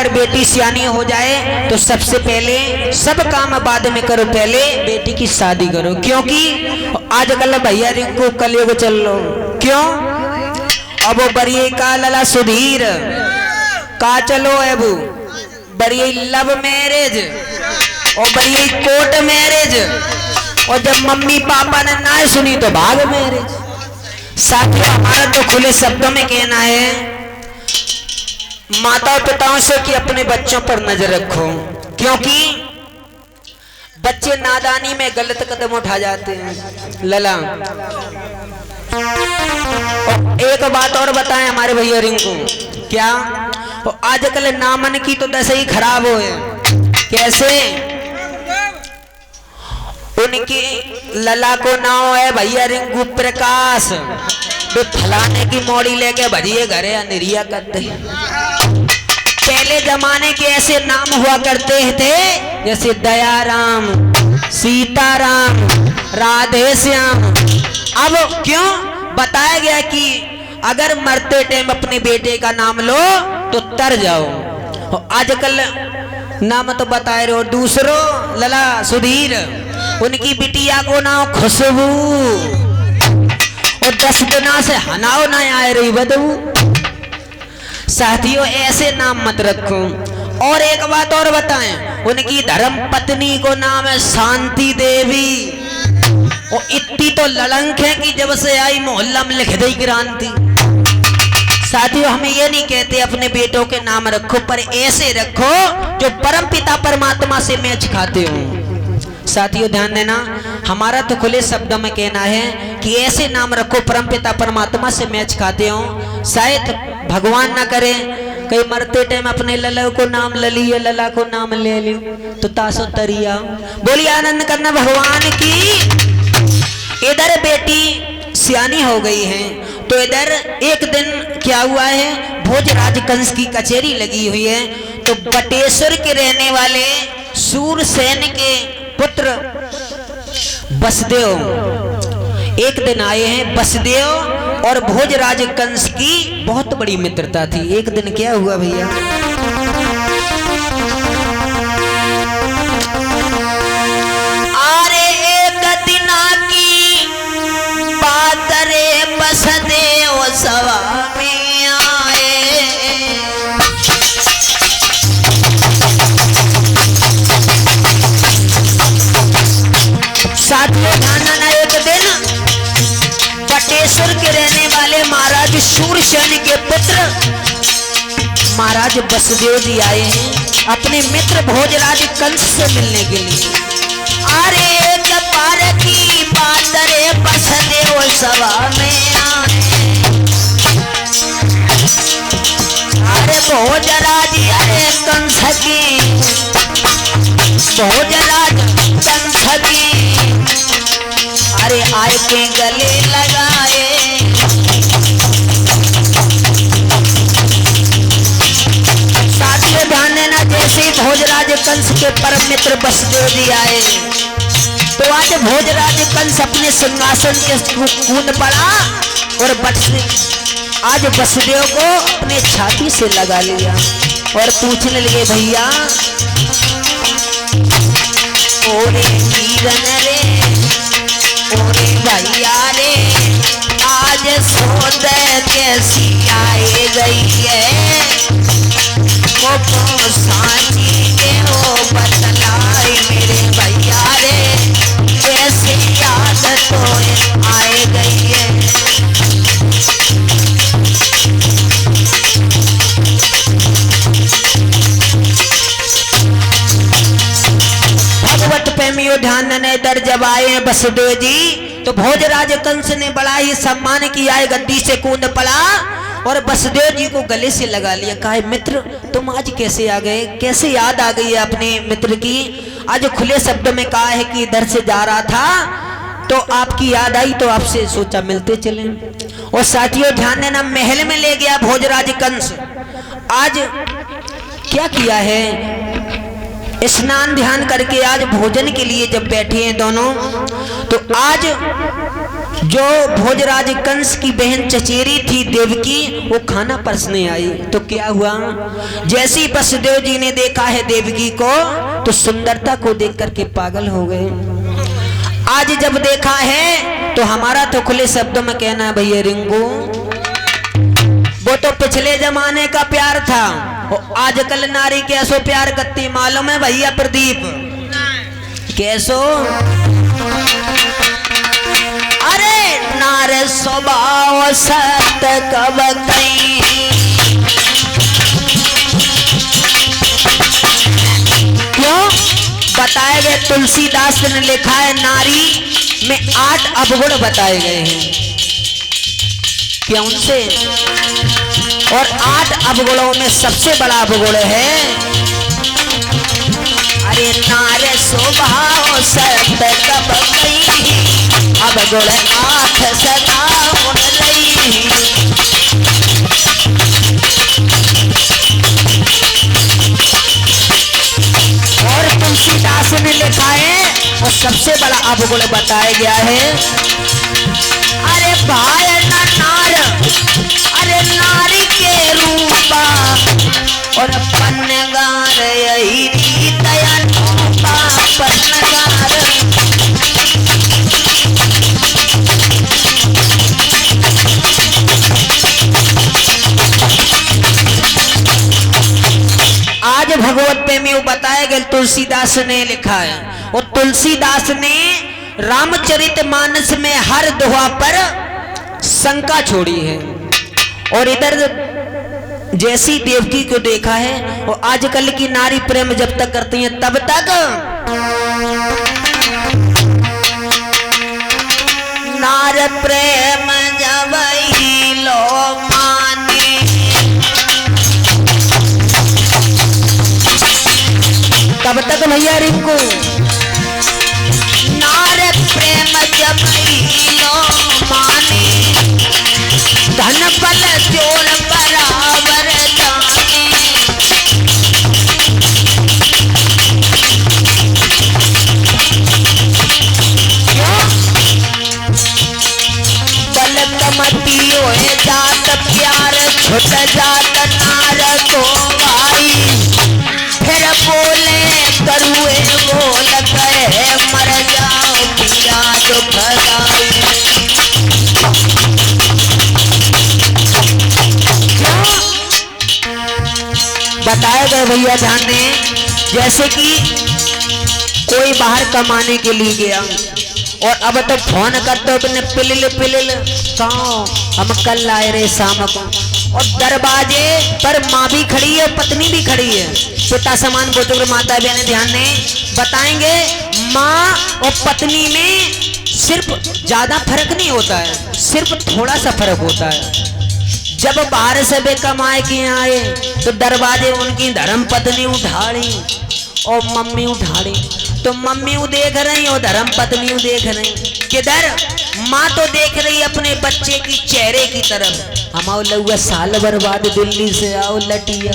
अगर बेटी सियानी हो जाए तो सबसे पहले सब काम बाद में करो, पहले बेटी की शादी करो। क्योंकि आजकल भैया रिंकू कलयुग चल लो, क्यों अब वो बरिए का लला सुधीर का चलो, अब बरिए लव मैरिज और बरिए कोर्ट मैरिज, और जब मम्मी पापा ने ना सुनी तो भाग मैरिज। साथियों हमारा तो खुले शब्दों में कहना है माता पिताओं से कि अपने बच्चों पर नजर रखो, क्योंकि बच्चे नादानी में गलत कदम उठा जाते हैं लला। और एक बात और बताएं हमारे भैया रिंकू, क्या तो आजकल नामन की तो दशा ही खराब हो है। कैसे? उनकी लला को नाम है भैया रिंकू प्रकाश, तो फलाने की मोड़ी लेके भजिए घरे अंधेरिया करते। पहले जमाने के ऐसे नाम हुआ करते थे जैसे दयाराम, सीताराम, राधे श्याम। अब क्यों बताया गया कि अगर मरते टाइम अपने बेटे का नाम लो तो तर जाओ। आजकल नाम तो बताए रहे हो दूसरो लला सुधीर, उनकी बिटिया को नाम खुशबू, और 10 दिना से हनाओ ना आए रही बदबू। साथियों ऐसे नाम मत रखो। और एक बात और बताएं, उनकी धर्म पत्नी को नाम है शांति देवी, और इतनी तो लड़ंक है कि जब से आई मोहल्ला में लिख दी क्रांति। साथियों हमें ये नहीं कहते अपने बेटों के नाम रखो, पर ऐसे रखो जो परम पिता परमात्मा से मैच खाते हो। साथियों ध्यान देना, हमारा तो खुले शब्दों में कहना है कि ऐसे नाम रखो परम पिता परमात्मा से मैच खाते हो। शायद भगवान ना करे कहीं मरते टाइम अपने लला को नाम ले लिया, लला को नाम ले लियो तो तासो तरिया। बोलिए आनंद करना भगवान की। इधर बेटी सियानी हो गई है तो इधर एक दिन क्या हुआ है, भोजराज कंस की कचेरी लगी हुई है। तो बटेश्वर के रहने वाले सूरसेन के पुत्र बसदेव एक दिन आए हैं। बसदेव और भोजराज कंस की बहुत बड़ी मित्रता थी। एक दिन क्या हुआ भैया, अरे एक दिन की बात रे बसदेव सभा में आए। साथियों ध्यान, एक दिन बटेश्वर के रहने वाले महाराज सूरसेन के पुत्र महाराज बसदेव जी आए हैं अपने मित्र भोजराज कंस से मिलने के लिए। अरे कपार की बात रे बसदेव सभा में आए। अरे भोजराज अरे कंस की, भोजराज कंस की, अरे आए के गले लगाए। साथियों ध्यान देना, जैसे भोजराज कंस के परम मित्र बसदेव जी आए तो आज भोजराज कंस अपने सिंहासन के कूद पड़ा और आज बसदेव को अपने छाती से लगा लिया और पूछने लगे, भैया ओरे वीरन रे, ओरे भैया रे, आज सोच कैसी आए गई है, वो सांची के हो बतलाई मेरे भैया रे, कैसी याद तो आए गई है। प्रेमियों ध्यान ने दर जब आए हैं बसदेव जी तो भोजराज कंस ने बड़ा ही सम्मान किया है, गद्दी से कूद पड़ा और बसदेव जी को गले से लगा लिया। कहा मित्र तुम आज कैसे आ गए, कैसे याद आ गई है अपने मित्र की। आज खुले शब्द में कहा है कि इधर से जा रहा था तो आपकी याद आई तो आपसे सोचा मिलते चले। और साथियों ध्यान देना, महल में ले गया भोजराज कंस। आज क्या किया है, स्नान ध्यान करके आज भोजन के लिए जब बैठे हैं दोनों तो आज जो भोजराज कंस की बहन चचेरी थी देवकी, वो खाना परसने आई। तो क्या हुआ, जैसी वसुदेव जी ने देखा है देवकी को तो सुंदरता को देख करके पागल हो गए। आज जब देखा है तो हमारा तो खुले शब्दों में कहना है भैया रिंकू, वो तो पिछले जमाने का प्यार था, आजकल नारी कैसो प्यार करती मालूम है भैया प्रदीप? कैसो? अरे नारे स्वभाव सत्य कब कहीं, क्यों बताए गए? तुलसीदास ने लिखा है नारी में 8 अवगुण बताए गए हैं। क्यों से? और 8 अवगुणों में सबसे बड़ा अवगुण है अरे नारे स्वभाव सत्य कब कहीं, अवगुण 8 सदा गुण लई। और तुलसीदास ने लिखा है और सबसे बड़ा अवगुण बताया गया है अरे भाई न नार, अरे नारी के रूपा और पन्नगार यही रीतया नौपा पन्नगार। आज भगवत प्रेमी बताया गया तुलसीदास ने लिखा है, और तुलसीदास ने रामचरितमानस में हर दोहा पर शंका छोड़ी है। और इधर जैसी देवकी को देखा है और आजकल की नारी प्रेम जब तक करती हैं तब तक नार प्रेम जब ही लो माने, तब तक भैया रिंकू नार प्रेम जब ही लो माने, धन बल जोर बराबर जाने। बल कमती होए जात प्यार, छुट जात नार को भाई, फिर बोले करुए बोल कहे मर जाओ पिया दुखदाई। बताए गए भैया ध्यान दें, जैसे कि कोई बाहर कमाने के लिए गया और अब तो फोन करते हो तुमने पिलिल पिलिल कहाँ, हम कल आए रे शाम को, और दरवाजे पर माँ भी खड़ी है पत्नी भी खड़ी है, पिता समान बुजुर्ग माता बहन ध्यान दें। बताएंगे माँ और पत्नी में सिर्फ ज्यादा फर्क नहीं होता है, सिर्फ थोड़ा सा फर्क होता है। जब बाहर से वे कमाए के आए तो दरवाजे उनकी धर्म पत्नी उठाड़ी और मम्मी उठाड़ी, तो मम्मी देख रही और धर्म पत्नी देख रही। किधर? माँ तो देख रही अपने बच्चे की चेहरे की तरफ, हम लौआ साल बर्बाद दिल्ली से आओ लटिया,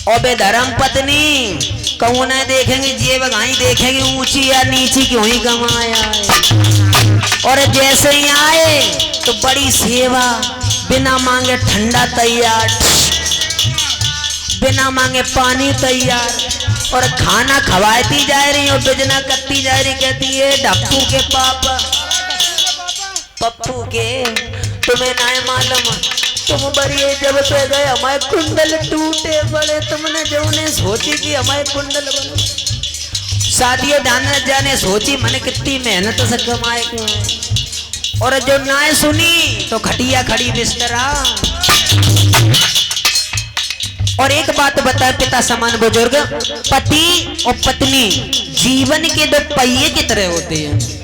और बे धर्म पत्नी कौन है देखेंगे, जेब गाई देखेंगे ऊंची या नीची क्यों ही कमाया है। और जैसे ही आए तो बड़ी सेवा, बिना मांगे ठंडा तैयार, बिना मांगे पानी तैयार, और खाना खवाती जा रही और बिजना करती जा रही, कहती है डप्पू के पापा पप्पू के तुम्हें ना मालूम, तुम बड़िए जब पे गए हमारे कुंडल टूटे पड़े, तुमने जो ने सोची कि हमारे कुंडल बने, शादियों जाने जाने सोची मैंने कितनी मेहनत से कमाए क्यों, और जो ना सुनी तो खटिया खड़ी बिस्तरा। और एक बात बताए पिता समान बुजुर्ग, पति और पत्नी जीवन के 2 पहिए की तरह होते हैं।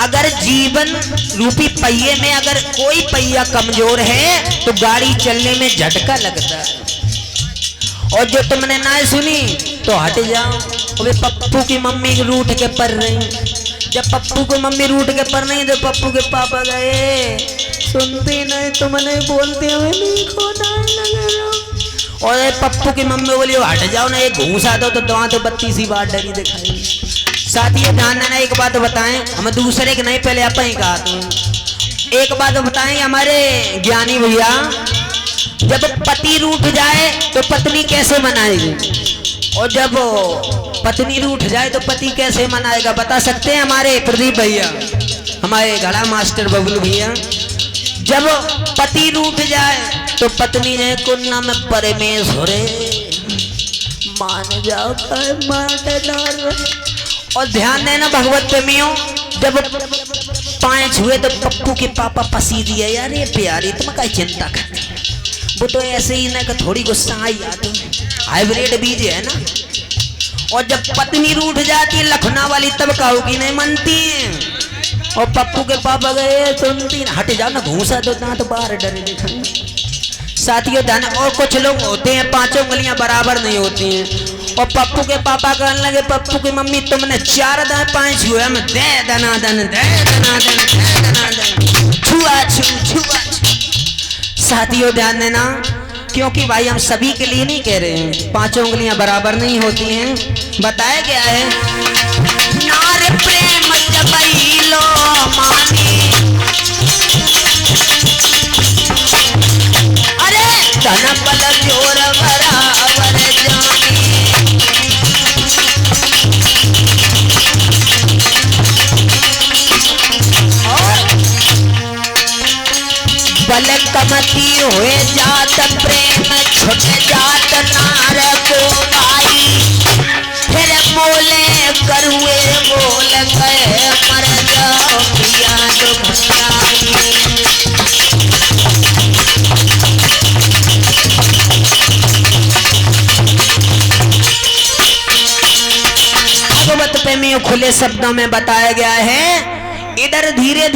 अगर जीवन रूपी पहिए में अगर कोई पहिया कमजोर है तो गाड़ी चलने में झटका लगता है, और जो तुमने ना सुनी तो हट जाओ। अबे पप्पू की मम्मी रूठ के पड़ रही, जब पप्पू को मम्मी रूठ के पड़ रही तो पप्पू के पापा गए, सुनते नहीं तुमने बोलते हुए नहीं खोना लगा, और पप्पू की मम्मी बोली हट जाओ ना, एक घूसा दो तो दांत बत्ती सी बात डरी दिखाई। साथियों ध्यान देना, एक बात बताएं, हम दूसरे के नहीं, पहले आप ही कहा। एक बात बताएं हमारे ज्ञानी भैया, जब पति रूठ जाए तो पत्नी कैसे मनाएगी, और जब पत्नी रूठ जाए तो पति कैसे मनाएगा, बता सकते हैं हमारे प्रदीप भैया, हमारे घड़ा मास्टर बबलू भैया। जब पति रूठ जाए तो पत्नी ने कुन्ना में परमेश्वर मान जाओ और ध्यान देना भगवत प्रेमियों, जब पाए छुए तो पप्पू के पापा पसी दिए, यार ये प्यारी तुम क्या चिंता करते, वो तो ऐसे ही ना कि थोड़ी गुस्सा आई आती, हाइब्रिड बीज है ना। और जब पत्नी रूठ जाती है लखना वाली तब काऊ की नहीं मनती है, और पप्पू के पापा गए सुनती, हट जाओ ना घूसा दो दांत बाहर डरे दिखाई। साथियों ध्यान, और कुछ लोग होते हैं पांचों उंगलियां बराबर नहीं होती हैं, और पप्पू के पापा कहने लगे पप्पू की मम्मी तुमने 4 दांत पाए छुए, हम दे दनादन दे दनादन दे दनादन छुआ छू छुआ। साथियों ध्यान देना, क्योंकि भाई हम सभी के लिए नहीं कह रहे हैं, पांचों उंगलियां बराबर नहीं होती हैं। बताया गया है नार प्रेम जबैलो मानी, अरे धन बल जोर बराबर जानी, बल कमती हुए जात प्रेम छुट जात नार को भाई, फिर बोले करुए बोल गए मर जाओ पिया दुखदाई। भगवत प्रेमियों खुले शब्दों में बताया गया है, इधर धीरे